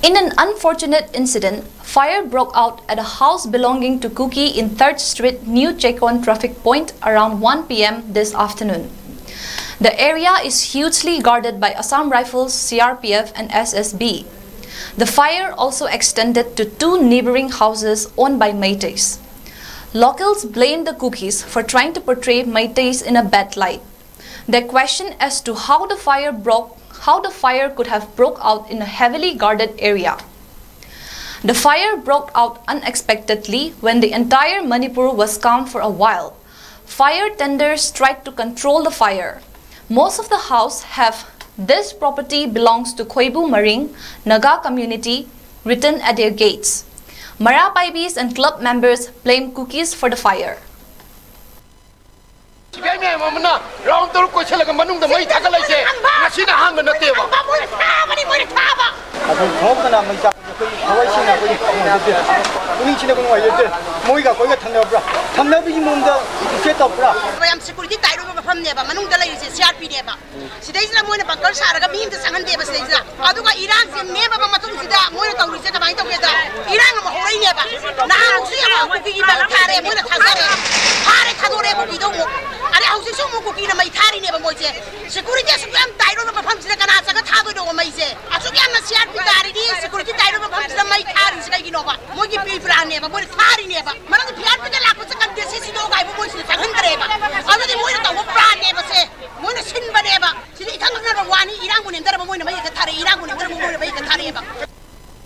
In an unfortunate incident, fire broke out at a house belonging to Kuki in 3rd Street, New Chekon traffic point around 1 p.m. this afternoon. The area is hugely guarded by Assam Rifles, CRPF and SSB. The fire also extended to 2 neighboring houses owned by Meiteis. Locals blamed the Kukis for trying to portray Meiteis in a bad light. They question as to how the fire could have broke out in a heavily guarded area. The fire broke out unexpectedly when the entire Manipur was calm for a while. Fire tenders tried to control the fire. Most of the house have "This property belongs to Khoibu Maring, Naga community" written at their gates. Mara Paibis and club members blame Kukis for the fire.